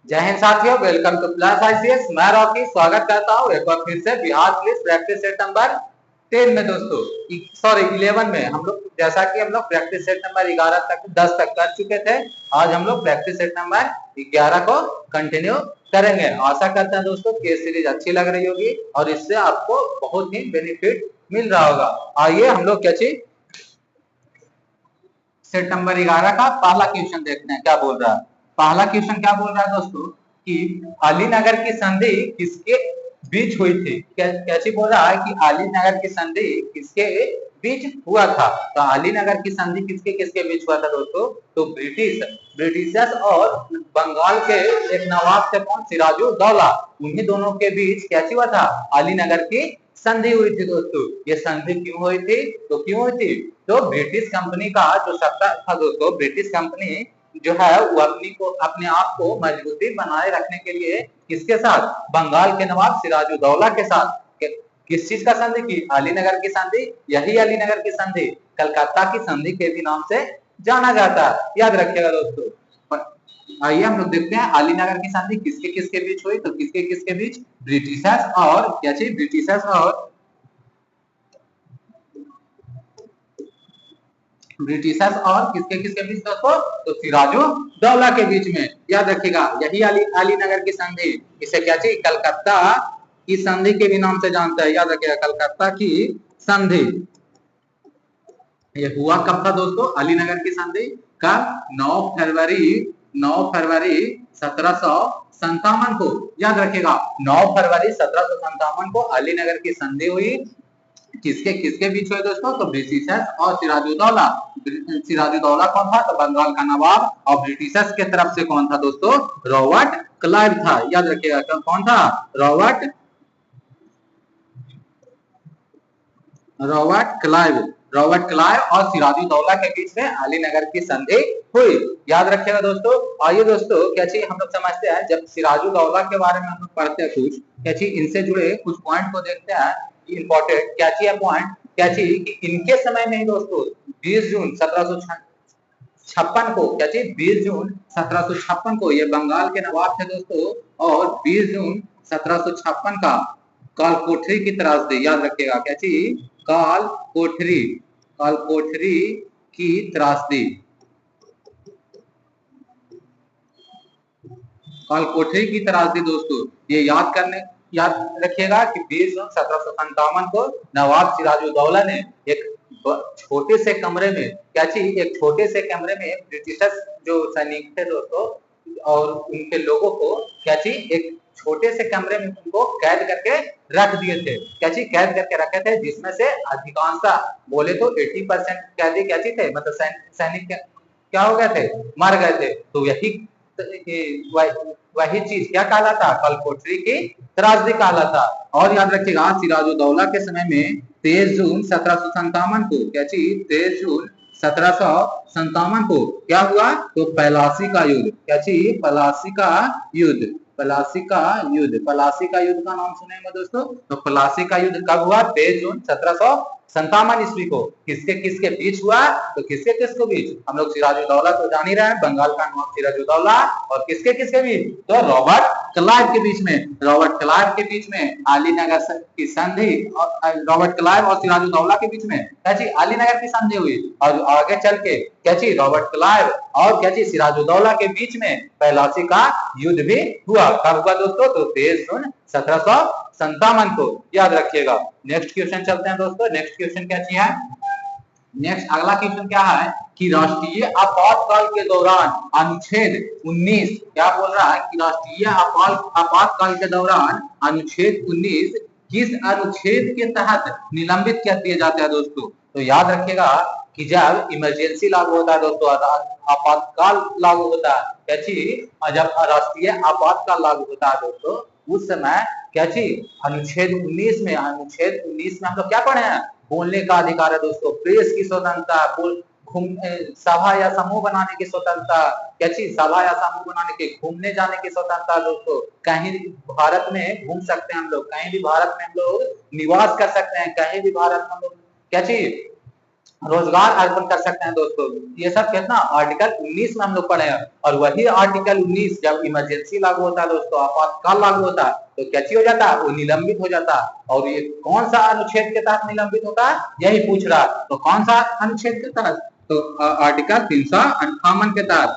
जय हिंद साथियों, welcome two plus ICS. मैं रॉकी स्वागत करता हूँ एक बार फिर से Bihar police practice set number 10 में दोस्तों, सॉरी 11 में। हम लोग जैसा कि हम लोग प्रैक्टिस सेट नंबर 11 तक 10 तक कर चुके थे, आज हम लोग प्रैक्टिस सेट नंबर 11 को कंटिन्यू करेंगे। आशा करते हैं दोस्तों कि ये सीरीज अच्छी लग रही होगी और इससे आपको बहुत ही बेनिफिट मिल रहा होगा। आइए हम लोग क्या चीज सेट नंबर 11 का पहला क्वेश्चन देखते हैं क्या बोल रहा है। पहला क्वेश्चन क्या बोल रहा है दोस्तों कि अलीनगर की संधि किसके बीच हुई थी। कैसे बोल रहा है कि अलीनगर की संधि किसके बीच हुआ था। तो अलीनगर की संधि किसके किसके बीच हुआ था दोस्तों, तो ब्रिटिशर्स और बंगाल के एक नवाब थे कौन, सिराजुद्दौला, उन्हीं दोनों के बीच कैसी हुआ था, अलीनगर की संधि हुई थी दोस्तों। ये संधि क्यों हुई थी, तो क्यों हुई थी, तो ब्रिटिश कंपनी का जो सत्ता था दोस्तों, ब्रिटिश कंपनी जो है वो अपने आप को मजबूती बनाए रखने के लिए किसके साथ, बंगाल के नवाब सिराजुद्दौला के साथ किस चीज का संधि की, अलीनगर की संधि। यही अलीनगर की संधि कलकत्ता की संधि के भी नाम से जाना जाता है, याद रखिएगा दोस्तों। आइए हम लोग देखते हैं अलीनगर की संधि किसके किसके बीच हुई, तो किसके किसके बीच, ब्रिटिशर्स और क्या चीज, ब्रिटिशर्स और किसके किसके बीच दोस्तों, तो सिराजुद्दौला के बीच में। याद रखिएगा यही अलीनगर की संधि, इसे क्या चीज, कलकत्ता की संधि के भी नाम से जानते हैं। याद रखिएगा कलकत्ता की संधि। ये हुआ कब था दोस्तों, अलीनगर की संधि का 9 फरवरी 1757 को। याद रखिएगा 9 फरवरी 1757 को अलीनगर की संधि हुई। किसके किसके बीच हुए दोस्तों, तो ब्रिटिशर्स और सिराजुद्दौला। सिराजुद्दौला कौन था, तो बंगाल का नवाब, और ब्रिटिशर्स के तरफ से कौन था दोस्तों, रॉबर्ट क्लाइव था। याद रखिएगा कौन था, रॉबर्ट क्लाइव और सिराजुद्दौला के बीच में अलीनगर की संधि हुई। याद रखिएगा दोस्तों। आइए दोस्तों क्या चीज हम लोग समझते हैं, जब सिराजुद्दौला के बारे में हम लोग पढ़ते हैं कुछ क्या चीज, इनसे जुड़े कुछ पॉइंट को देखते हैं। इंपॉर्टेंट क्या चीज है पॉइंट, क्या चीज कि इनके समय में ही दोस्तों 20 जून 1756 को, क्या चीज 20 जून 1756 को ये बंगाल के नवाब थे दोस्तों, और 20 जून 1756 का काल कोठरी की त्रासदी। याद रखिएगा क्या चीज, काल कोठरी की त्रासदी, काल कोठरी की त्रासदी दोस्तों। ये याद रखिएगा कि 20 जून 1757 को नवाब सिराजुद्दौला ने एक छोटे से कमरे में, क्या चीज, एक छोटे से कमरे में ब्रिटिशर्स जो सैनिक थे दोस्तों और उनके लोगों को क्या चीज, एक छोटे से कमरे में उनको कैद करके रख दिए थे। क्या चीज, कैद करके रखे थे, जिसमें से अधिकांश बोले तो 80% कैदी क्या चीज थे, मतलब सैनिक क्या हो गए थे, मर गए थे। तो यही वही चीज क्या कहलाता, कल कोठरी की त्रासदी कहलाता। और याद रखिएगा सिराजुद्दौला के समय में 23 जून 1757 को, क्या चीज, 23 जून 1757 को क्या हुआ, तो पलासी का युद्ध। क्या चीज, पलासी का युद्ध, पलासी का युद्ध का नाम सुनेंगे दोस्तों। तो पलासी का युद्ध कब हुआ, 23 जून 1757 ईस्वी को। किसके किसके बीच हुआ, तो किसके किसके बीच, हम लोग सिराजुद्दौला तो जान ही रहे हैं, बंगाल का नवाब सिराजुद्दौला, और किसके किसके बीच, तो रॉबर्ट क्लाइव के बीच में। रॉबर्ट क्लाइव के बीच में अलीनगर की संधि, और रॉबर्ट क्लाइव और सिराजुद्दौला के बीच में क्या चीज, अलीनगर की संधि हुई। और आगे चल के क्या चीज, रॉबर्ट क्लाइव और क्या चीज, सिराजुद्दौला के बीच में पलासी का युद्ध भी हुआ। कब हुआ दोस्तों, तो 23 जून 1757 को। याद रखिएगा। नेक्स्ट क्वेश्चन चलते हैं दोस्तों। नेक्स्ट क्वेश्चन क्या चाहिए, नेक्स्ट अगला क्वेश्चन क्या है कि राष्ट्रीय आपातकाल के दौरान अनुच्छेद 19, क्या बोल रहा है कि राष्ट्रीय आपातकाल के दौरान अनुच्छेद 19 किस अनुच्छेद के तहत निलंबित कर दिए जाते हैं दोस्तों। तो याद रखिएगा कि जब इमरजेंसी लागू होता है दोस्तों, आपातकाल लागू होता है, क्या चीज, जब राष्ट्रीय आपातकाल लागू होता है दोस्तों, उस समय क्या चीज, अनुच्छेद 19 में हम लोग क्या पढ़े हैं, बोलने का अधिकार है दोस्तों, प्रेस की स्वतंत्रता, सभा या समूह बनाने की स्वतंत्रता, क्या चीज, सभा या समूह बनाने की, घूमने जाने की स्वतंत्रता दोस्तों, कहीं भारत में घूम सकते हैं हम लोग, कहीं भी भारत में हम लोग निवास कर सकते हैं, कहीं भी भारत में हम लोग क्या चीज, रोजगार अर्पण कर सकते हैं दोस्तों। ये सब कितना आर्टिकल 19 में हम लोग पढ़े हैं। और वही आर्टिकल 19 जब इमरजेंसी लागू होता है दोस्तों, आपातकाल लागू होता है, तो क्या चीज हो जाता है, वो निलंबित हो जाता है। और ये कौन सा अनुच्छेद के तहत निलंबित होता है, यही पूछ रहा है। तो कौन सा अनुच्छेद के तहत, तो आर्टिकल 358 के तहत,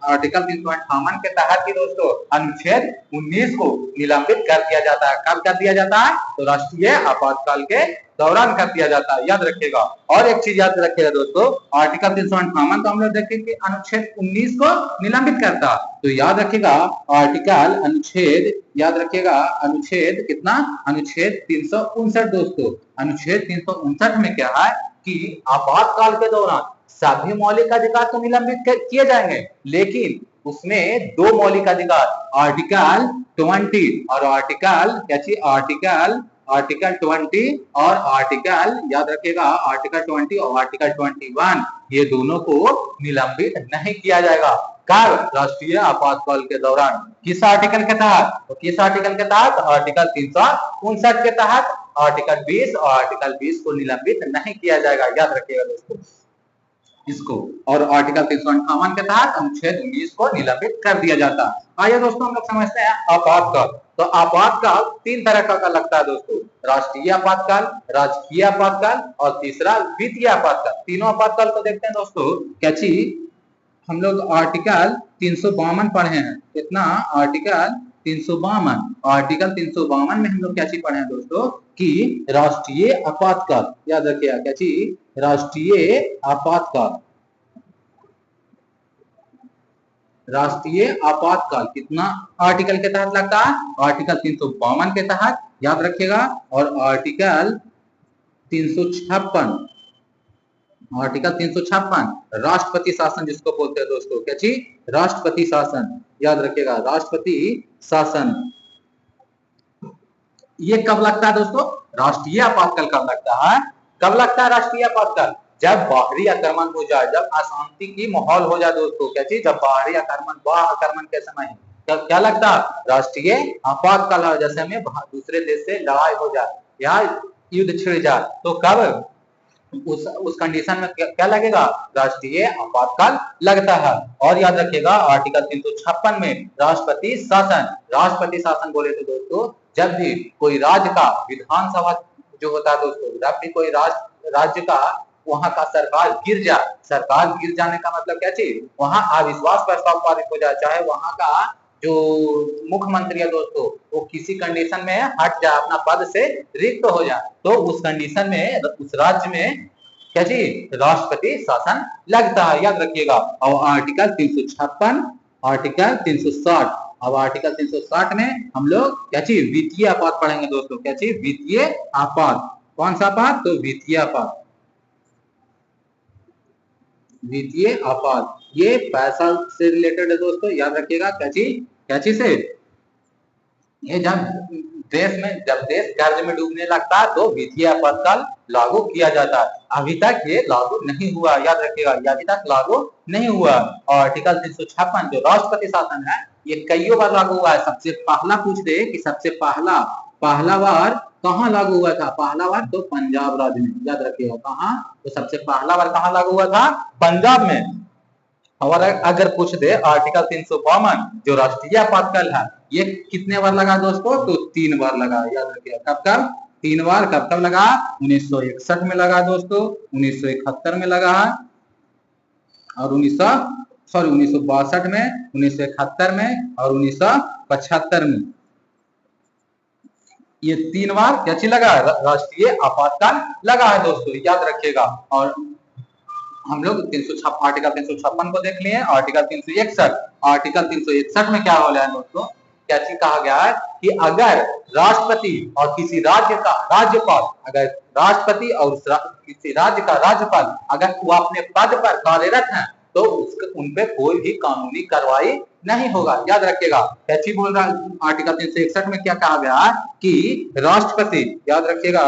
आर्टिकल 358 के तहत ही दोस्तों अनुच्छेद 19 को निलंबित कर दिया जाता है। कब कर दिया जाता है, तो राष्ट्रीय आपातकाल के दौरान कर दिया जाता है, याद रखिएगा। और एक चीज याद रखिएगा दोस्तों, आर्टिकल 358 तो हम लोग देखेंगे अनुच्छेद 19 को निलंबित करता, तो याद रखिएगा आर्टिकल अनुच्छेद, याद रखिएगा अनुच्छेद कितना, अनुच्छेद 359 दोस्तों। अनुच्छेद 359 में क्या है कि आपातकाल के दौरान सभी मौलिक अधिकार तो निलंबित किए जाएंगे, लेकिन उसमें दो मौलिक अधिकार, आर्टिकल 20 और आर्टिकल क्या चीज, आर्टिकल 20 और आर्टिकल, याद रखिएगा आर्टिकल 20 और आर्टिकल 21, ये दोनों को निलंबित नहीं किया जाएगा। कब, राष्ट्रीय आपातकाल के दौरान। किस आर्टिकल के तहत, तो किस आर्टिकल के तहत, आर्टिकल 359 के तहत। आर्टिकल 20 और आर्टिकल 20 को निलंबित नहीं किया जाएगा, याद रखिएगा दोस्तों इसको। और आर्टिकल 358 के तहत अनुच्छेद 19 को निलंबित कर दिया जाता है। आइए दोस्तों हम लोग समझते हैं आपातकाल। तो आपातकाल तीन तरह का लगता है दोस्तों, राष्ट्रीय आपातकाल, राजकीय आपातकाल और तीसरा वित्तीय आपातकाल। तीनों आपातकाल को देखते हैं दोस्तों। क्या चीज, हम लोग आर्टिकल 352 पढ़े हैं, कितना, आर्टिकल 352। आर्टिकल 352 में हम लोग क्या चीज पढ़े हैं दोस्तों, कि राष्ट्रीय आपातकाल, याद रखिएगा क्या चीज, राष्ट्रीय आपातकाल। राष्ट्रीय आपातकाल कितना आर्टिकल के तहत लगता है, आर्टिकल 352 के तहत, याद रखिएगा। और आर्टिकल 356, आर्टिकल 356 राष्ट्रपति शासन जिसको बोलते हैं दोस्तों, क्या चीज, राष्ट्रपति शासन, याद रखिएगा राष्ट्रपति शासन। ये कब लगता है दोस्तों, राष्ट्रीय आपातकाल कब लगता है, कब लगता है राष्ट्रीय आपातकाल, जब बाहरी आक्रमण हो जाए, जब अशांति की माहौल हो जाए दोस्तों। क्या चीज, जब बाहरी आक्रमण, बाह्य आक्रमण के समय क्या लगता है, राष्ट्रीय आपातकाल है। जैसे हमें दूसरे देश से लड़ाई हो जाए या युद्ध छिड़ जाए, तो कब उस कंडीशन में क्या लगेगा, राष्ट्रीय आपातकाल लगता है। और याद रखिएगा आर्टिकल 356 में राष्ट्रपति शासन, राष्ट्रपति शासन बोले तो दोस्तों, जब भी कोई राज्य का विधानसभा जो होता है दोस्तों, जब भी कोई राज्य का वहां का सरकार गिर जाए, सरकार गिर जाने का मतलब क्या चीज, वहां अविश्वास प्रस्ताव पारित हो जाए, चाहे वहां का जो मुख्यमंत्री है दोस्तों वो किसी कंडीशन में हट जाए, अपना पद से रिक्त हो जाए, तो उस कंडीशन में उस राज्य में क्या चीज, राष्ट्रपति शासन लगता है, याद रखिएगा। और आर्टिकल 356, आर्टिकल 360, अब आर्टिकल 360 में हम लोग क्या चीज, वित्तीय आपात पढ़ेंगे दोस्तों। क्या चीज, वित्तीय आपात। कौन सा आपात, तो वित्तीय आपात, वित्तीय आपात। ये पैसा से रिलेटेड है दोस्तों, याद रखिएगा। क्या चीज से, ये जब देश कर्ज में डूबने लगता है तो वित्तीय आपातकाल लागू किया जाता है। अभी तक ये लागू नहीं हुआ, याद रखिएगा, ये अभी तक लागू नहीं हुआ। और आर्टिकल 356 जो राष्ट्रपति शासन है, ये कई बार लागू हुआ है। सबसे पहला पूछ दे कि सबसे पहला बार कहाँ लागू हुआ था, पहला बार तो पंजाब राज्य में, याद रखिएगा कहाँ, तो सबसे पहला बार कहाँ लागू हुआ था, पंजाब में। और अगर पूछ दे आर्टिकल 352 जो राष्ट्रीय आपातकाल है, ये कितने बार लगा दोस्तों, तो 3 बार लगा, याद रखिएगा। कब 3 बार, कब लगा, 1961 में लगा दोस्तों, 1971 में लगा, और 1962 में, 1971 में और 1975 में। ये 3 बार क्या चीज लगा, राष्ट्रीय आपातकाल लगा है दोस्तों, याद रखिएगा। और हम लोग आर्टिकल 356 को देख लिए। आर्टिकल 361, आर्टिकल 361 में क्या हो रहा है दोस्तों, क्या चीज कहा गया है कि अगर राष्ट्रपति और किसी राज्य का राज्यपाल, अगर राष्ट्रपति और किसी राज्य का राज्यपाल अगर वो अपने पद पर कार्यरत हैं, तो उन पे कोई भी कानूनी कार्रवाई नहीं होगा, याद रखिएगा। क्या चीज बोल रहा है आर्टिकल 361 में, क्या कहा गया कि राष्ट्रपति, याद रखिएगा,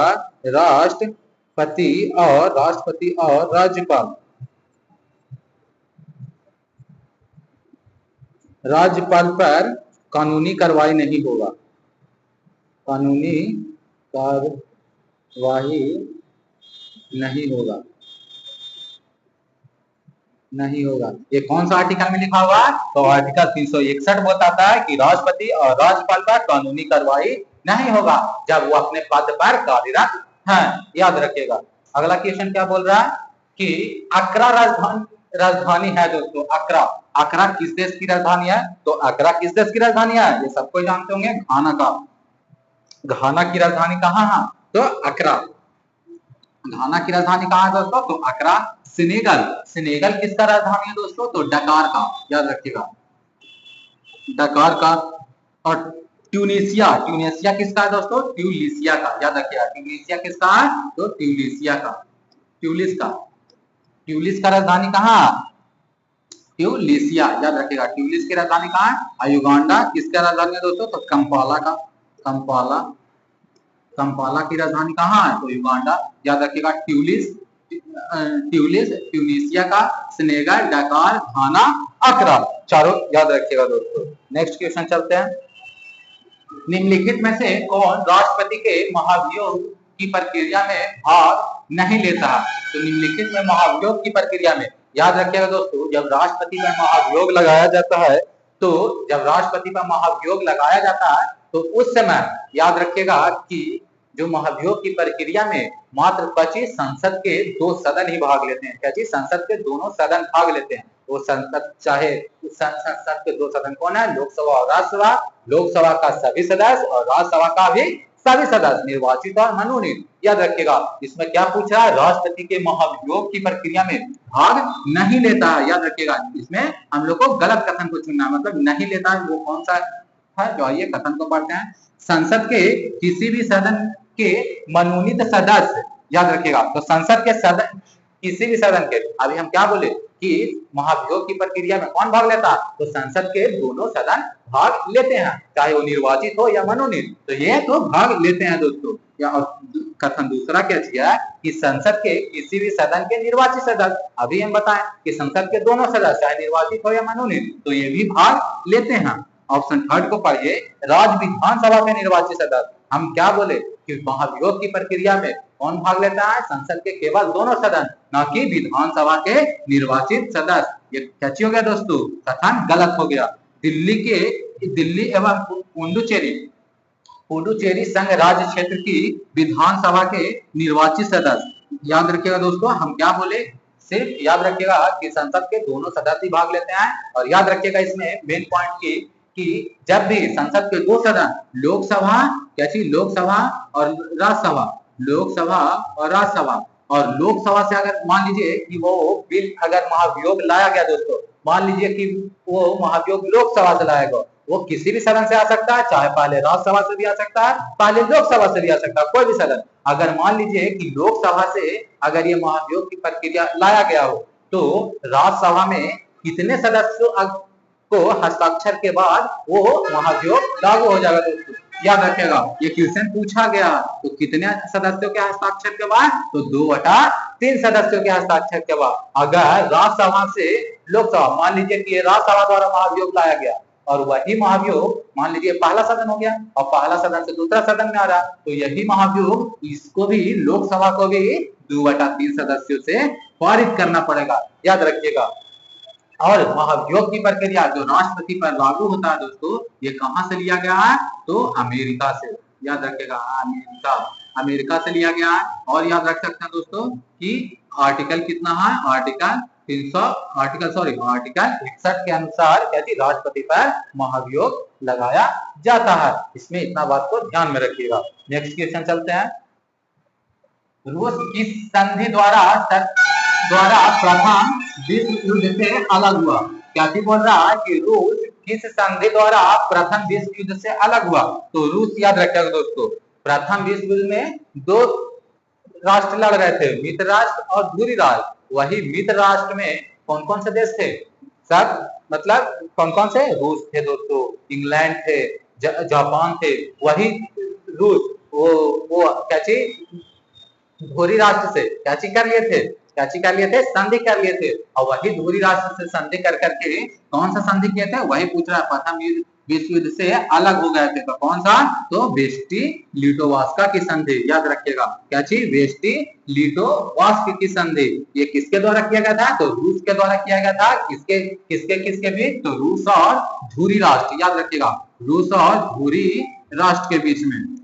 राष्ट्रपति और राज्यपाल पर कानूनी कार्रवाई नहीं होगा, कानूनी कार्रवाई नहीं होगा। नहीं होगा। ये कौन सा आर्टिकल में लिखा हुआ है? तो आर्टिकल 361 बताता है कि राष्ट्रपति और राज्यपाल पर कानूनी कार्रवाई नहीं होगा जब वो अपने पद पर कार्यरत है। याद रखिएगा। अगला क्वेश्चन क्या बोल रहा है कि अकरा राजधानी राजधानी है दोस्तों। अकरा, अकरा किस देश की राजधानी है? तो अकरा किस देश की राजधानी है? ये सबको जानते होंगे, घाना का। घाना की राजधानी कहाँ है? तो अकरा। घाना की राजधानी कहाँ है दोस्तों? तो अकरा। सेनेगल, सेनेगल किसका राजधानी है दोस्तों? तो डकार का। याद रखिएगा, डकार का। और ट्यूनिसिया, ट्यूनिसिया किसका है दोस्तों? ट्यूलिसिया का। याद रखिएगा, ट्यूनिसिया किसका है? तो ट्यूलिसिया का, ट्यूलिस का। ट्यूलिस का राजधानी कहाँ? ट्यूलिसिया। याद रखिएगा, ट्यूलिस की राजधानी कहाँ है? युगांडा। किसका राजधानी है दोस्तों? तो कंपाला का। कंपाला, कंपाला की राजधानी कहाँ है? तो युगांडा। याद रखिएगा, ट्यूलिस, ट्यूलिस, ट्यूनिसिया का, सेनेगल, डकार, घाना, अकरा, चारों याद रखिएगा दोस्तों। नेक्स्ट क्वेश्चन चलते हैं। निम्नलिखित में से कौन राष्ट्रपति के महाभियोग की प्रक्रिया में भाग नहीं लेता है? तो निम्नलिखित में महाभियोग की प्रक्रिया में, याद रखिएगा दोस्तों, जब राष्ट्रपति पर महाभियोग लगाया जाता है, तो जब राष्ट्रपति पर महाभियोग लगाया जाता है तो उस समय याद रखिएगा कि जो महाभियोग की प्रक्रिया में मात्र 25 संसद के 2 सदन ही भाग लेते हैं। क्या चीज? संसद के दोनों सदन भाग लेते हैं। वो संसद चाहे संसद के 2 सदन कौन है? लोकसभा और राज्यसभा। लोकसभा का सभी सदस्य और राज्यसभा का भी सभी सदस्य, निर्वाचित और मनोनीत। याद रखिएगा, इसमें क्या पूछ रहा है? राष्ट्रपति के महाभियोग की प्रक्रिया में भाग नहीं लेता है। याद रखिएगा, इसमें हम लोग को गलत कथन को चुनना है, मतलब नहीं लेता है। वो कौन सा है? जो आइए कथन को पढ़ते हैं। संसद के किसी भी सदन के मनोनीत सदस्य, याद रखिएगा, तो संसद के सदन, किसी भी सदन के, अभी हम क्या बोले कि महाभियोग की प्रक्रिया में कौन भाग लेता है? तो संसद के दोनों सदन भाग लेते हैं, चाहे वो निर्वाचित हो या मनोनीत, तो ये तो भाग लेते हैं दोस्तों। या कथन दूसरा क्या किया कि संसद के किसी भी सदन के निर्वाचित सदस्य, अभी हम बताएं कि संसद के दोनों सदस्य चाहे निर्वाचित हो या मनोनीत, तो ये भी भाग लेते हैं। ऑप्शन थर्ड को पढ़िए, राज्य विधानसभा के निर्वाचित सदस्य। हम क्या बोले कि महाभियोग की प्रक्रिया में कौन भाग लेता है? संसद के केवल दोनों सदन, न कि विधानसभा के निर्वाचित सदस्य। ये क्या हो गया दोस्तों? कथन गलत हो गया। दिल्ली एवं पुडुचेरी, पुडुचेरी संघ राज्य क्षेत्र की विधानसभा के निर्वाचित सदस्य, याद रखिएगा दोस्तों, हम क्या बोले? सिर्फ याद रखिएगा कि संसद के दोनों सदस्य भाग लेते हैं। और याद रखिएगा इसमें मेन पॉइंट की कि जब भी संसद के 2 सदन, लोकसभा, क्या चीज? लोकसभा और राज्यसभा, लोकसभा और राज्यसभा, और लोकसभा से अगर मान लीजिए कि वो बिल अगर महाभियोग लाया गया दोस्तों, मान लीजिए कि वो महाभियोग लोकसभा से लाया गया, वो किसी भी सदन से आ सकता है, चाहे पहले राज्यसभा से भी आ सकता है, पहले लोकसभा से भी आ सकता है, कोई भी सदन। अगर मान लीजिए कि लोकसभा से अगर ये महाभियोग की प्रक्रिया लाया गया हो, तो राज्यसभा में कितने सदस्यों को हस्ताक्षर के बाद वो महाभियोग लागू हो जाएगा दोस्तों? याद रखिएगा, ये क्वेश्चन पूछा गया, तो कितने सदस्यों के हस्ताक्षर के बाद? तो 2/3 सदस्यों के हस्ताक्षर के बाद। अगर राज्यसभा से लोकसभा, मान लीजिए कि राज्यसभा द्वारा महाभियोग लाया गया और वही महाभियोग मान लीजिए पहला सदन हो गया और पहला सदन से दूसरा सदन में आ रहा, तो यही महाभियोग इसको भी, लोकसभा को भी 2/3 सदस्यों से पारित करना पड़ेगा। याद रखिएगा। और महाभियोग की प्रक्रिया जो राष्ट्रपति पर लागू होता है दोस्तों, ये कहां से लिया गया है? तो अमेरिका से। याद रखिएगा, अमेरिका, अमेरिका से लिया गया है। और याद रख सकते हैं दोस्तों कि आर्टिकल कितना है? आर्टिकल 61 के अनुसार क्या चीज? राष्ट्रपति पर महाभियोग लगाया जाता है। इसमें इतना बात को ध्यान में रखिएगा। नेक्स्ट क्वेश्चन चलते हैं। रूस किस संधि द्वारा प्रथम विश्व युद्ध से अलग हुआ? क्या बोल रहा है कि रूस किस संधि द्वारा प्रथम विश्व युद्ध से अलग हुआ? तो रूस, याद रखिएगा दोस्तों, प्रथम विश्व युद्ध में 2 राष्ट्र लड़ रहे थे, मित्र राष्ट्र और धुरी राष्ट्र। वही मित्र राष्ट्र में कौन कौन से देश थे? सब, मतलब कौन कौन से? रूस थे दोस्तों, इंग्लैंड थे, जापान थे। वही रूस वो क्या चीज? धुरी राष्ट्र से क्या चीज कर लिए थे? क्या चीज कर लिए थे, संधि कर लिए थे। और वही धुरी राष्ट्र से संधि कर करके कौन सा संधि किए थे, वही पूछ रहा है, प्रथम विश्व युद्ध से अलग हो गए थे। तो कौन सा, तो वेस्टी लिटोवास्का की संधि, याद रखिएगा क्या चीज, वेस्टी लिटोवास्का की संधि। ये किसके द्वारा किया गया था, तो रूस के द्वारा किया गया था। किसके किसके किसके बीच, तो रूस और धुरी राष्ट्र, याद रखिएगा रूस और धुरी राष्ट्र के बीच में,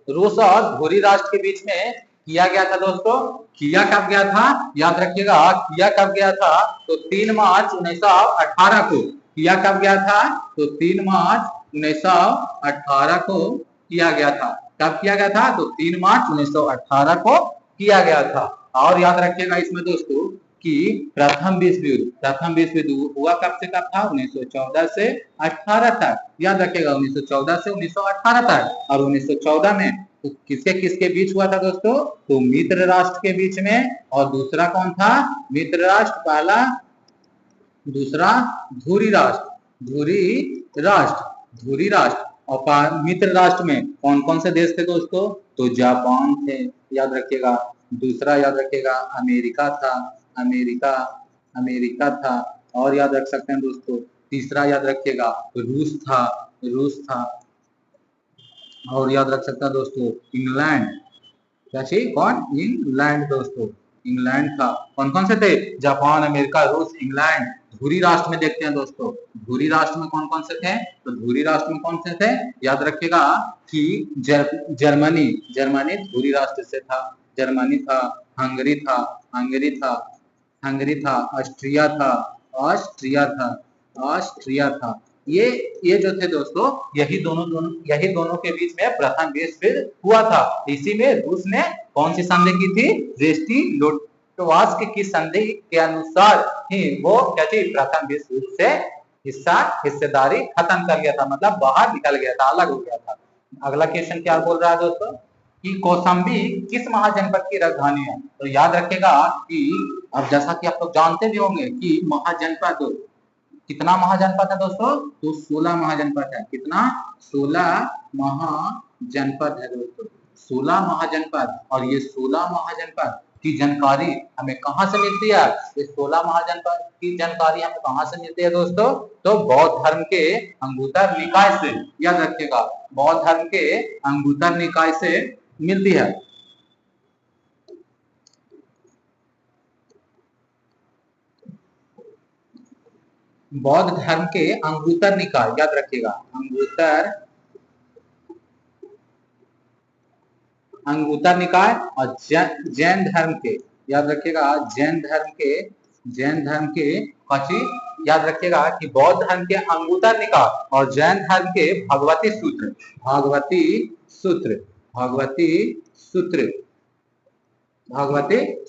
रूस और धुरी राष्ट्र के बीच में किया गया था दोस्तों। किया कब गया था, याद रखिएगा किया कब गया था, तो 3 मार्च 1918 को। किया कब गया था, तो 3 मार्च 1918 को किया गया था। कब किया गया था, तो 3 मार्च 1918 को किया गया था। और याद रखिएगा इसमें दोस्तों कि प्रथम विश्व युद्ध हुआ कब से कब था, 1914 से 18 तक, याद रखिएगा 1914 से 1918 तक। और 1914 में तो किसके किसके बीच हुआ था दोस्तों, तो मित्र राष्ट्र के बीच में। और दूसरा कौन था, मित्र राष्ट्र पहला, दूसरा धुरी राष्ट्र, धुरी राष्ट्र। और मित्र राष्ट्र में कौन कौन से देश थे दोस्तों, तो जापान थे, याद रखिएगा। दूसरा याद रखिएगा अमेरिका था। और याद रख सकते हैं दोस्तों, तीसरा याद रखिएगा रूस था। और याद रख सकते हैं दोस्तों इंग्लैंड, क्या चीज, कौन, इंग्लैंड दोस्तों, इंग्लैंड था। कौन कौन से थे, जापान, अमेरिका, रूस, इंग्लैंड। धुरी राष्ट्र में देखते हैं दोस्तों, धुरी राष्ट्र में कौन कौन से थे, तो धुरी राष्ट्र में कौन से थे, याद रखिएगा कि जर्मनी धुरी राष्ट्र से था, जर्मनी था, हंगरी था, ऑस्ट्रिया था। ये जो थे दोस्तों, यही दोनों के बीच में प्रथम विश्व युद्ध हुआ था। इसी में रूस ने कौन सी संधि की थी, ब्रेस्टी लिटोवास्का की संधि के अनुसार ही वो क्या थी, प्रथम विश्व युद्ध से हिस्सेदारी खत्म कर लिया था, मतलब बाहर निकल गया था, अलग हो गया था। अगला क्वेश्चन क्या बोल रहा है दोस्तों कि कौशाम्बी किस महाजनपद की राजधानी है। तो याद रखेगा कि अब जैसा कि आप लोग जानते भी होंगे कि महाजनपद, कितना महाजनपद है दोस्तों, तो 16 महाजनपद है। कितना, 16 महाजनपद है दोस्तों, 16 महाजनपद। और ये 16 महाजनपद की जानकारी हमें कहां से मिलती है, ये 16 महाजनपद की जानकारी हमें कहां से मिलती है दोस्तों, तो बौद्ध धर्म के अंगुतर निकाय से, याद रखिएगा बौद्ध धर्म के अंगुतर निकाय से मिलती है। बौद्ध धर्म के अंगुतर निकाय, याद रखिएगा अंगुतर निकाय। और जैन धर्म के, याद रखिएगा जैन धर्म के कची, याद रखिएगा कि बौद्ध धर्म के अंगुतर निकाय और जैन धर्म के भगवती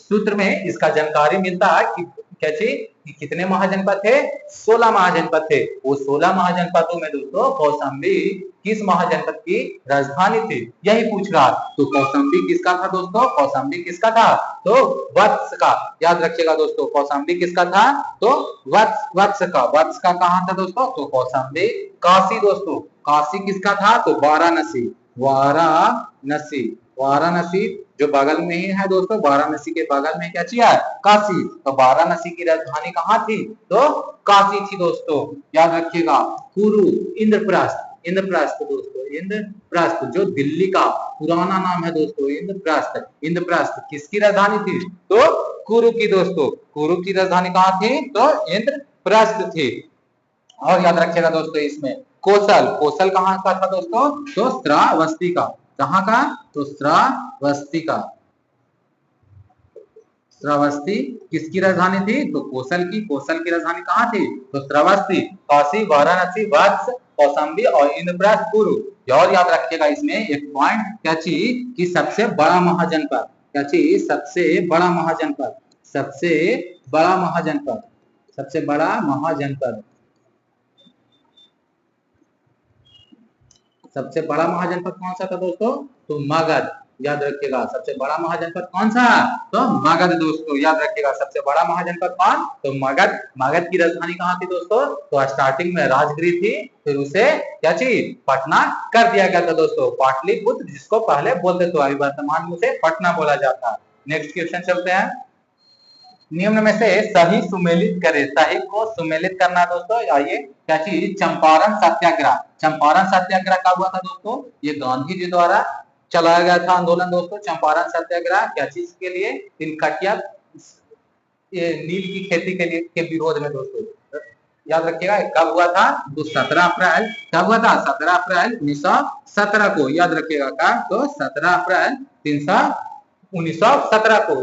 सूत्र में इसका जानकारी मिलता है कि कैसे कि कितने महाजनपद थे, 16 महाजनपद थे। वो 16 महाजनपदों में दोस्तों कौशाम्बी किस महाजनपद की राजधानी थी, यही पूछ रहा। तो कौशाम्बी किसका था दोस्तों, कौशाम्बी किसका था, तो वत्स का, याद रखिएगा दोस्तों कौशाम्बी किसका था, तो वत्स का कहां था दोस्तों, तो कौशाम्बी काशी दोस्तों, काशी किसका था, तो वाराणसी जो बगल में ही है दोस्तों, वाराणसी के बगल में क्या चीज है, काशी। तो वाराणसी की राजधानी कहाँ थी, तो काशी थी दोस्तों, याद रखिएगा। कुरु, इंद्रप्रस्थ दोस्तों, इंद्रप्रस्थ जो दिल्ली का पुराना नाम है दोस्तों, इंद्रप्रस्थ किसकी राजधानी थी, तो कुरु की दोस्तों, कुरु की राजधानी कहाँ थी, तो इंद्रप्रस्थ थी। और याद रखिएगा दोस्तों इसमें कौशल कहाँ का था दोस्तों, तो श्रावस्ती का, कहाँ का, तो श्रावस्ती किसकी राजधानी थी, तो कौशल की राजधानी कहाँ थी, तो श्रावस्ती। काशी, वाराणसी, वत्स, कौशाम्बी और इंद्रप्रस्थ, कुरु। और याद रखिएगा इसमें एक पॉइंट क्या चीज कि सबसे बड़ा महाजनपद, क्या चीज, सबसे बड़ा महाजनपद कौन सा था दोस्तों, तो मगध, याद रखिएगा सबसे बड़ा महाजनपद कौन सा, तो मगध दोस्तों, याद रखिएगा सबसे बड़ा महाजनपद कौन, तो मगध की राजधानी कहाँ थी दोस्तों, तो स्टार्टिंग में राजगिरी थी, फिर उसे क्या चीज, पटना कर दिया गया था दोस्तों, पाटलिपुत्र जिसको पहले बोलते थे, अभी वर्तमान में उसे पटना बोला जाता है। नेक्स्ट क्वेश्चन चलते हैं। निम्न में से सही सुमेलित करें। सही को सुमेलित करना दोस्तों। आइए, क्या चीज? चंपारण सत्याग्रह। चंपारण सत्याग्रह कब हुआ था दोस्तों? ये गांधी जी द्वारा चलाया गया था आंदोलन दोस्तों। चंपारण सत्याग्रह क्या चीज के लिए? तिनकटिया ये नील की खेती के लिए के विरोध में दोस्तों। याद रखिएगा कब हुआ था? तो 17 अप्रैल। कब हुआ था? 17 अप्रैल 1917 को। याद रखिएगा कब? तो 17 अप्रैल 1917 को।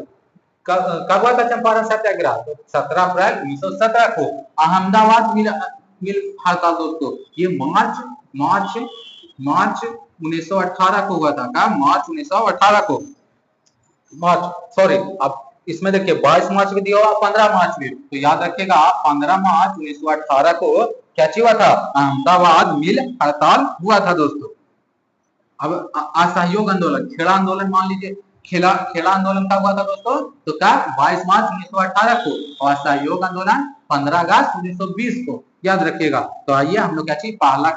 कब हुआ था चंपारण सत्याग्रह? तो 17 अप्रैल 1917 को अहमदाबाद मिल मिल हड़ताल दोस्तों। ये मार्च मार्च 1918 को हुआ था। कब? मार्च 1918 को। मार्च सॉरी, अब इसमें देखिए 22 मार्च भी दिया हुआ, 15 मार्च भी। तो याद रखिएगा 15 मार्च 1918 को क्या हुआ था? अहमदाबाद मिल हड़ताल हुआ था दोस्तों। अब असहयोग आंदोलन, खेड़ा आंदोलन मान लीजिए। खेड़ा आंदोलन कब हुआ था दोस्तों? तो कब? 22 मार्च 1918 को। और असहयोग आंदोलन 15 अगस्त 1920 को। याद रखिएगा। तो आइए हम लोग क्या चाहिए? पहला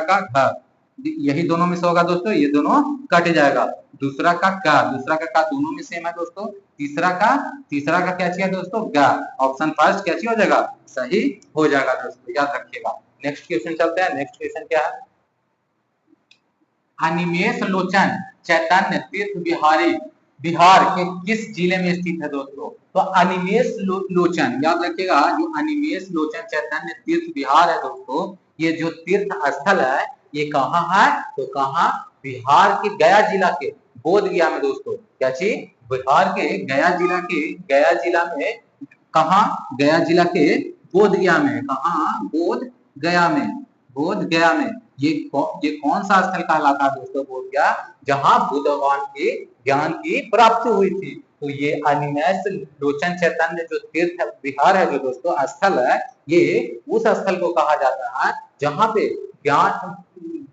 का घ, यही दोनों में से होगा दोस्तों। ये दोनों कट जाएगा। दूसरा का का दोनों में सेम है दोस्तों। तीसरा का क्या चाहिए दोस्तों? ग। ऑप्शन फर्स्ट क्या चाहिए हो जाएगा? सही हो जाएगा दोस्तों। याद रखिएगा। नेक्स्ट क्वेश्चन चलते हैं। नेक्स्ट क्वेश्चन क्या है? अनिमेष लोचन चैतन्य तीर्थ बिहारी बिहार के किस जिले में स्थित है दोस्तों? तो अनिमेष लोचन, याद रखिएगा, जो अनिमेष लोचन चैतन्य तीर्थ बिहार है दोस्तों, ये जो तीर्थ स्थल है ये कहाँ है? तो कहाँ? बिहार के गया जिला के बोध गया में दोस्तों। क्या चीज? बिहार के गया जिला में कहाँ? गया जिला के बोध गया में। कहाँ? बोध गया में। ये कौन सा स्थल कहलाता है दोस्तों? बोध गया, जहां बुद्ध भगवान के ज्ञान की प्राप्ति हुई थी। तो ये अनिमेष लोचन चैतन्य जो तीर्थ विहार है जो दोस्तों स्थल है, ये उस स्थल को कहा जाता है जहां पे ज्ञान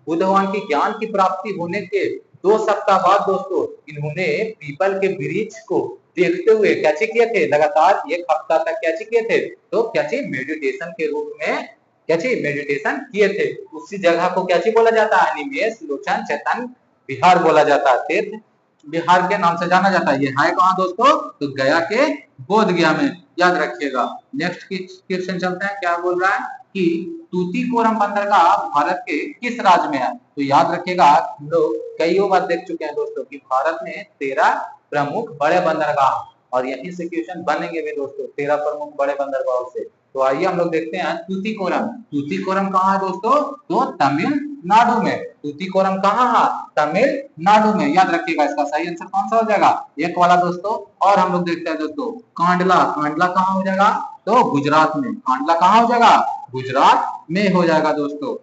बुद्ध भगवान की ज्ञान की प्राप्ति होने के 2 सप्ताह बाद दोस्तों इन्होंने पीपल के वृक्ष को देखते हुए क्या किए थे? लगातार 1 हफ्ता तक क्या किए थे? तो क्या मेडिटेशन के रूप में क्या मेडिटेशन किए थे। उसी जगह को क्या बोला जाता है? अनिमेष लोचन चैतन्य बिहार बोला जाता है। तीर्थ बिहार के नाम से जाना जाता है। ये है कहाँ दोस्तों? तो गया के बोध गया में। याद रखिएगा। नेक्स्ट क्वेश्चन चलते हैं। क्या बोल रहा है कि तूतीकोरम बंदरगाह भारत के किस राज्य में है? तो याद रखिएगा, हम लोग कई बार देख चुके हैं दोस्तों कि भारत में 13 प्रमुख बड़े बंदरगाह, और यहीं से क्वेश्चन बनेंगे भी दोस्तों 13 प्रमुख बड़े बंदरगाहों से। तो आइए हम लोग देखते हैं तूतीकोरम कहाँ है दोस्तों? तो तमिलनाडु में। तूतीकोरम कहाँ है? तमिलनाडु में। याद रखिएगा। इसका सही आंसर कौन सा हो जाएगा? एक वाला दोस्तों। और हम लोग देखते हैं दोस्तों कांडला कहाँ हो जाएगा? तो गुजरात में। कांडला कहाँ हो जाएगा? गुजरात में हो जाएगा दोस्तों।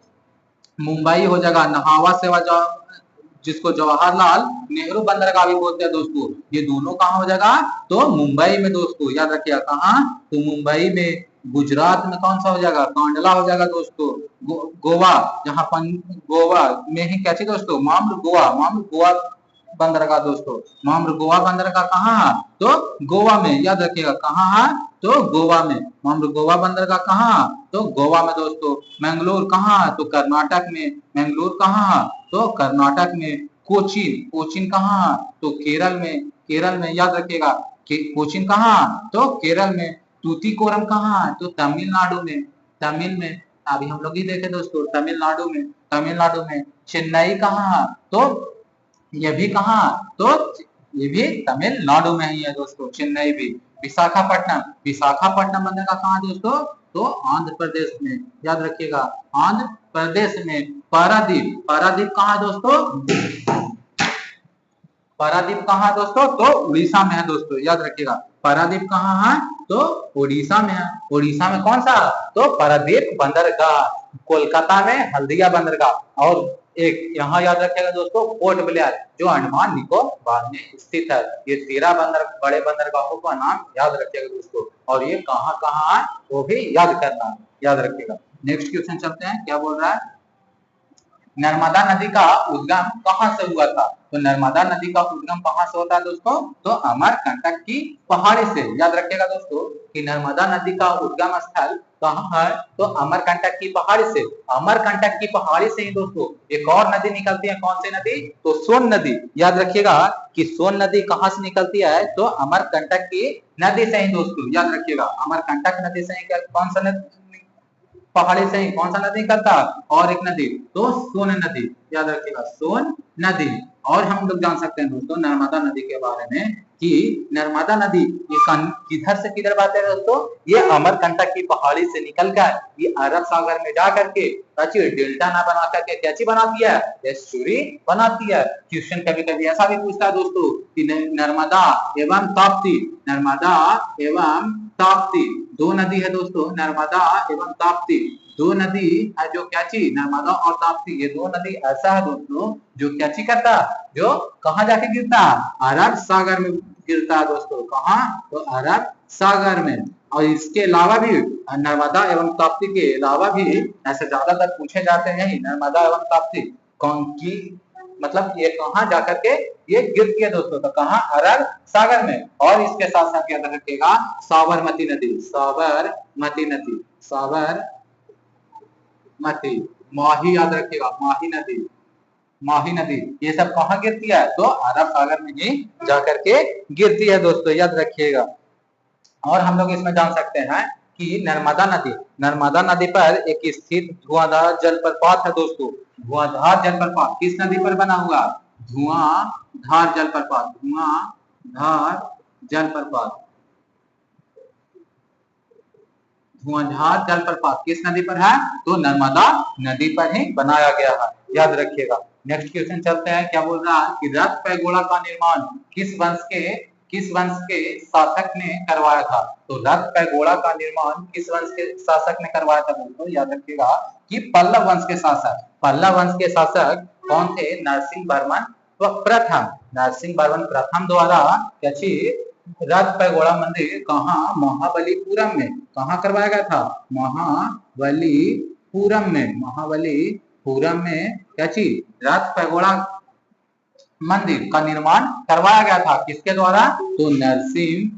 मुंबई हो जाएगा। नहावा सेवा जिसको जवाहरलाल नेहरू बंदरगाह भी बोलते हैं दोस्तों, ये दोनों कहाँ हो जाएगा? तो मुंबई में दोस्तों। याद रखिएगा कहाँ? तो मुंबई में। गुजरात में कौन सा हो जाएगा? कांडला हो जाएगा दोस्तों। गोवा, जहाँ गोवा में ही क्या चाहिए दोस्तों? मामर गोवा बंदरगाह दोस्तों। मामर गोवा बंदरगाह कहाँ है? तो गोवा में। याद रखिएगा कहाँ है? तो गोवा में। मामर गोवा बंदरगाह कहाँ है? तो गोवा में दोस्तों। मैंगलोर कहाँ है? तो कर्नाटक में। मैंगलोर कहाँ है? तो कर्नाटक में। कोचीन कहाँ है? तो केरल में। याद रखिएगा कोचीन कहाँ है? तो केरल में। तूतीकोरम कहाँ है? तो तमिलनाडु में। तमिल में। अभी हम लोग ही देखे दोस्तों तमिलनाडु में। चेन्नई कहाँ है? तो ये भी कहाँ? तो ये भी तमिलनाडु में ही है दोस्तों। चेन्नई भी। विशाखापट्टनम बंदरगाह कहाँ है दोस्तों? तो आंध्र प्रदेश में। याद रखिएगा आंध्र प्रदेश में। पारादीप कहाँ है दोस्तों? पारादीप कहाँ है दोस्तों? तो उड़ीसा में है दोस्तों। याद रखिएगा पारादीप कहाँ है? तो उड़ीसा में है। उड़ीसा में कौन सा? तो पारादीप बंदरगाह। कोलकाता में हल्दिया बंदरगाह। और एक यहाँ याद रखिएगा दोस्तों पोर्ट ब्लेयर, जो अंडमान निकोबार में स्थित है। ये 13 बड़े बंदरगाहों का नाम याद रखिएगा दोस्तों। और ये कहाँ कहाँ है वो भी याद करना। याद रखिएगा। नेक्स्ट क्वेश्चन चलते हैं। क्या बोल रहा है? नर्मदा नदी का उद्गम कहाँ से हुआ था? तो नर्मदा नदी का उद्गम कहाँ से होता है दोस्तों? तो अमरकंटक की पहाड़ी से। याद रखिएगा दोस्तों कि नर्मदा नदी का उद्गम स्थल कहाँ है? तो अमरकंटक की पहाड़ी से। अमरकंटक की पहाड़ी से ही दोस्तों एक और नदी निकलती है। कौन सी नदी? तो सोन नदी। याद रखिएगा कि सोन नदी कहाँ से निकलती है? तो अमरकंटक की नदी से ही दोस्तों। याद रखिएगा अमरकंटक नदी से ही कौन सा नदी पहाड़ी से ही कौन सा नदी निकलता? और एक नदी तो सोन नदी। याद रखिएगा सोन नदी। और हम लोग जान सकते हैं दोस्तों नर्मदा नदी के बारे में कि नर्मदा नदी ये किधर से किधर बहती है दोस्तों? ये अमरकंटक की पहाड़ी से निकलकर ये अरब सागर में जा करके डेल्टा ना बना करके क्या चीज बनाती है? एस्चुरी बनाती है। क्वेश्चन कभी कभी ऐसा भी पूछता है दोस्तों कि नर्मदा एवं ताप्ती, नर्मदा एवं ताप्ती दो नदी है दोस्तों, नर्मदा एवं ताप्ती दो नदी है जो क्या चीज? नर्मदा और ताप्ती ये दो नदी ऐसा है दोस्तों जो क्या चीज करता है? जो कहाँ जाके गिरता है? अरब सागर में गिरता है दोस्तों। कहाँ? तो अरब सागर में। और इसके अलावा भी नर्मदा एवं ताप्ती के अलावा भी ऐसे ज्यादातर पूछे जाते हैं यही नर्मदा एवं ताप्ती कौन की मतलब ये कहाँ जाकर के ये गिरती है दोस्तों? तो कहाँ? अरब सागर में। और इसके साथ साथ याद रखिएगा साबरमती नदी, साबरमती नदी, साबरमती, माही याद रखिएगा माही नदी, माही नदी ये सब कहाँ गिरती है? तो अरब सागर में ही जाकर के गिरती है दोस्तों। याद रखिएगा। और हम लोग इसमें जान सकते हैं कि नर्मदा नदी पर एक स्थित धुआंधार जलप्रपात है दोस्तों। धुआंधार जलप्रपात किस नदी पर बना हुआ? धुआंधार जलप्रपात, धुआंधार जलप्रपात, धुआंधार जलप्रपात किस नदी पर है? तो नर्मदा नदी पर ही बनाया गया है। याद रखिएगा। नेक्स्ट क्वेश्चन चलते हैं। क्या बोल रहा है कि रथ पैगोड़ा का निर्माण किस वंश के शासक ने करवाया था? तो रथ पैगोड़ा का निर्माण किस वंश के शासक ने करवाया था दोस्तों? याद रखिएगा कि पल्लव वंश के शासक। पल्लव वंश के शासक कौन थे? नरसिंह वर्मन प्रथम। नरसिंह वर्मन प्रथम द्वारा क्या चीज? रथ पैगोड़ा मंदिर कहाँ? महाबलीपुरम में। कहाँ करवाया गया था? महाबलीपुरम में। महाबलीपुरम में क्या चीज? रथ पैगोड़ा मंदिर का निर्माण करवाया गया था। किसके द्वारा? तो नरसिंह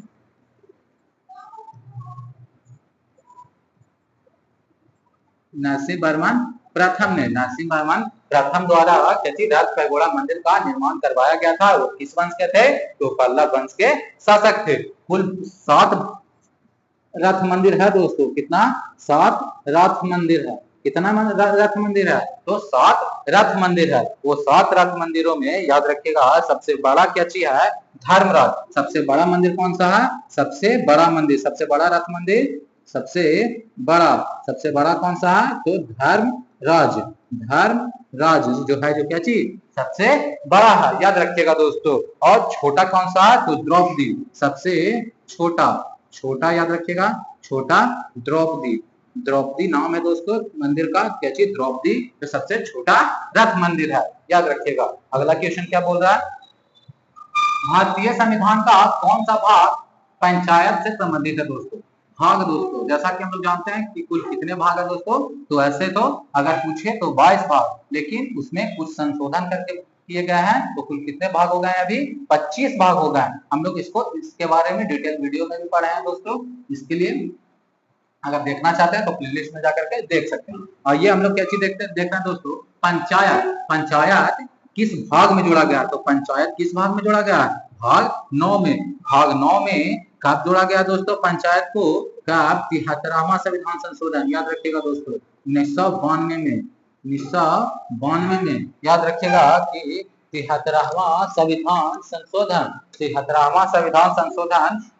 वर्मन प्रथम ने, नरसिंह वर्मन प्रथम द्वारा रथ पैगोड़ा मंदिर का निर्माण करवाया गया था। वो किस वंश के थे? तो पल्लव वंश के शासक थे। कुल 7 रथ मंदिर है दोस्तों। कितना? 7 रथ मंदिर है। कितना रथ मंदिर है? तो 7 रथ मंदिर है। वो 7 रथ मंदिरों में याद रखिएगा सबसे बड़ा क्या चीज है? धर्मराज। सबसे बड़ा मंदिर कौन सा है? सबसे बड़ा मंदिर, सबसे बड़ा रथ मंदिर, सबसे बड़ा कौन सा है? तो धर्मराज। धर्मराज जो है जो क्या चीज? सबसे बड़ा है। याद रखिएगा दोस्तों। और छोटा कौन सा है? तो द्रौपदी। सबसे छोटा याद रखिएगा छोटा द्रौपदी। द्रौपदी नाम है दोस्तों मंदिर का। क्या चीज? द्रौपदी जो सबसे छोटा रथ मंदिर है। याद रखिएगा। अगला क्वेश्चन क्या बोल रहा है? भारतीय संविधान का कौन सा भाग पंचायत से संबंधित है दोस्तों? भाग दोस्तों जैसा कि हम लोग जानते हैं कि कुल कितने भाग है दोस्तों? तो ऐसे तो अगर पूछे तो 22 भाग, लेकिन उसमें कुछ संशोधन करके किए गए हैं। तो कुल कितने भाग हो गए? अभी 25 भाग हो गए। हम लोग इसके बारे में डिटेल वीडियो में भी पढ़े हैं दोस्तों। इसके लिए अगर देखना चाहते हैं तो प्लेलिस्ट में जाकर के देख सकते हैं। और ये हम लोग क्या चीज देखते हैं दोस्तों? पंचायत किस भाग में जोड़ा गया? तो पंचायत किस भाग में जोड़ा गया? भाग 9 में। भाग 9 में कब जोड़ा गया दोस्तों पंचायत को? कब? 73वां संविधान संशोधन। याद रखिएगा दोस्तों 1992 में। 1992 में याद रखिएगा कि 73वां संविधान संशोधन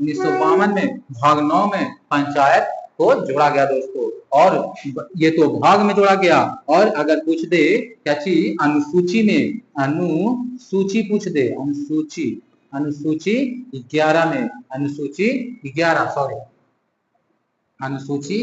1952 में भाग 9 में पंचायत को जोड़ा गया दोस्तों। और ये तो भाग में जोड़ा गया। और अगर पूछ दे क्या चीज? अनुसूची में, अनुसूची पूछ दे, अनुसूची 11 में, अनुसूची 11 सॉरी अनुसूची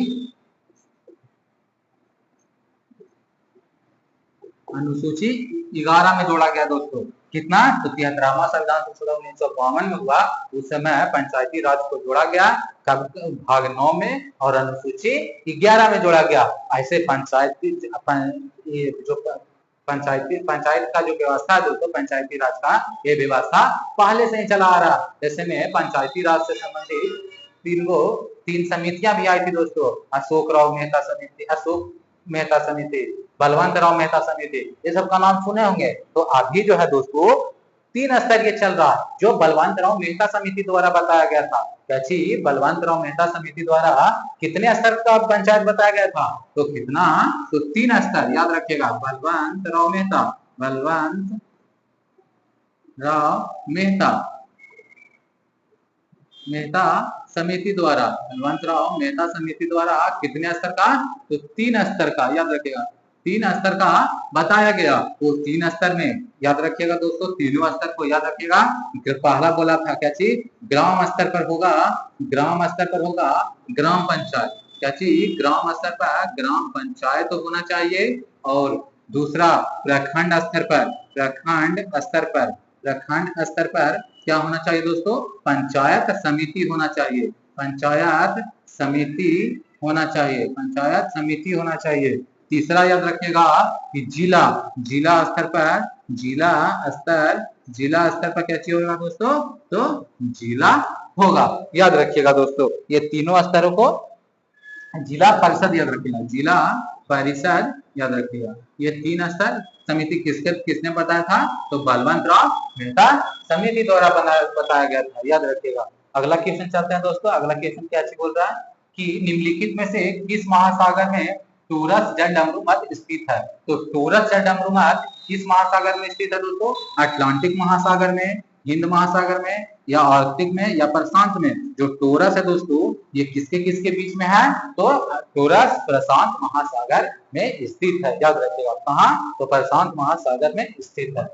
11 में जोड़ा गया दोस्तों। कितना? तो 73वां संविधान संशोधन 1952 में हुआ। उस समय पंचायती राज को जोड़ा गया कब? भाग 9 में। और अनुसूची 11 में जोड़ा गया। ऐसे पंचायती जो पंचायत का जो व्यवस्था है दोस्तों, पंचायती राज का ये व्यवस्था पहले से ही चला आ रहा। जैसे में पंचायती राज से संबंधित तीन समितियां भी आई थी दोस्तों, अशोक राव मेहता समिति, अशोक मेहता समिति, बलवंत राव मेहता समिति, ये सब का नाम सुने होंगे। तो अभी जो है दोस्तों 3 स्तर ये चल रहा है, जो बलवंत राव मेहता समिति द्वारा बताया गया था। कैसी बलवंत राव मेहता समिति द्वारा कितने स्तर का पंचायत बताया गया था, तो कितना, तो 3 स्तर याद रखिएगा। बलवंत राव मेहता, बलवंत राव मेहता समिति द्वारा, बलवंत राव मेहता समिति द्वारा कितने स्तर का, तो 3 स्तर का याद रखिएगा, 3 स्तर का बताया गया। वो 3 स्तर में याद रखिएगा दोस्तों, तीनों स्तर को याद रखिएगा। पहला बोला था क्या चीज, ग्राम स्तर पर होगा, ग्राम स्तर पर होगा ग्राम पंचायत, क्या चीज, ग्राम स्तर पर ग्राम पंचायत होना चाहिए। और दूसरा प्रखंड स्तर पर, प्रखंड स्तर पर, प्रखंड स्तर पर क्या होना चाहिए दोस्तों, पंचायत समिति होना चाहिए, पंचायत समिति होना चाहिए, पंचायत समिति होना चाहिए। तीसरा याद रखिएगा कि जिला, जिला स्तर पर, जिला स्तर पर क्या चाहिए होगा दोस्तों, तो जिला होगा। याद रखिएगा दोस्तों, ये तीनों स्तरों को, जिला परिषद याद रखिएगा, जिला परिषद याद रखिएगा। ये 3 स्तर समिति किसने बताया था, तो बलवंत राव मेहता समिति द्वारा बताया गया था, याद रखिएगा। अगला क्वेश्चन चलते हैं दोस्तों। अगला क्वेश्चन क्या बोल रहा है कि निम्नलिखित में से किस महासागर में टोरस जलडमरू मध्य स्थित है। तो टोरस जलडमरू मध्य किस महासागर में स्थित है दोस्तों, अटलांटिक महासागर में, हिंद महासागर में, या आर्कटिक में, या प्रशांत में। जो टोरस है दोस्तों ये किसके किसके बीच में है, तो टोरस प्रशांत महासागर में स्थित है, याद रखिएगा। कहाँ, तो प्रशांत महासागर में स्थित है।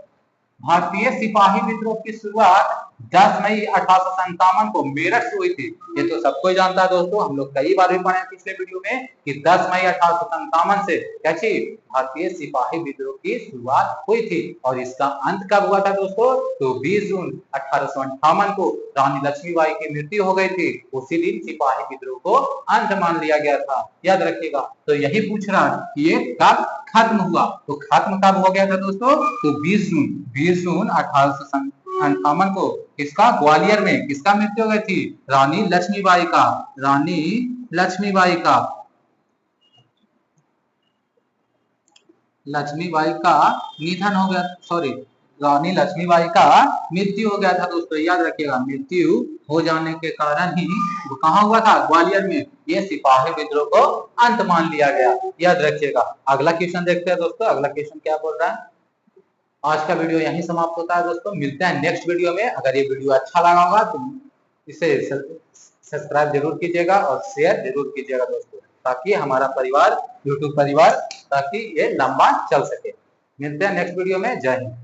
भारतीय सिपाही विद्रोह की शुरुआत 10 मई 1857 को मेरठ से हुई थी। ये तो सबको जानता है दोस्तों, हम लोग कई बार भी पढ़े पिछले वीडियो में कि 10 मई 1857 से कैसी भारतीय सिपाही विद्रोह की शुरुआत हुई थी। और इसका अंत कब हुआ था दोस्तों, तो 20 जून 1858 को रानी लक्ष्मीबाई की मृत्यु हो गई थी। उसी दिन सिपाही विद्रोह को अंत मान लिया गया था, याद रखिएगा। तो यही पूछ रहा है कि ये कब खत्म हुआ, तो खत्म कब हो गया था दोस्तों, तो 20 जून 1858 को किसका, ग्वालियर में किसका मृत्यु हो गई थी, रानी लक्ष्मीबाई का, रानी लक्ष्मीबाई का, लक्ष्मीबाई का निधन हो गया, सॉरी रानी लक्ष्मीबाई का मृत्यु हो गया था दोस्तों, याद रखिएगा। मृत्यु हो जाने के कारण ही वो कहाँ हुआ था, ग्वालियर में। ये सिपाही विद्रोह को अंत मान लिया गया, याद रखिएगा। अगला क्वेश्चन देखते हैं दोस्तों। अगला क्वेश्चन क्या बोल रहा है। आज का वीडियो यहीं समाप्त होता है दोस्तों, मिलते हैं नेक्स्ट वीडियो में। अगर ये वीडियो अच्छा लगा होगा तो इसे सब्सक्राइब जरूर कीजिएगा और शेयर जरूर कीजिएगा दोस्तों, ताकि हमारा परिवार, यूट्यूब परिवार, ताकि ये लंबा चल सके। मिलते हैं नेक्स्ट वीडियो में। जय हिंद।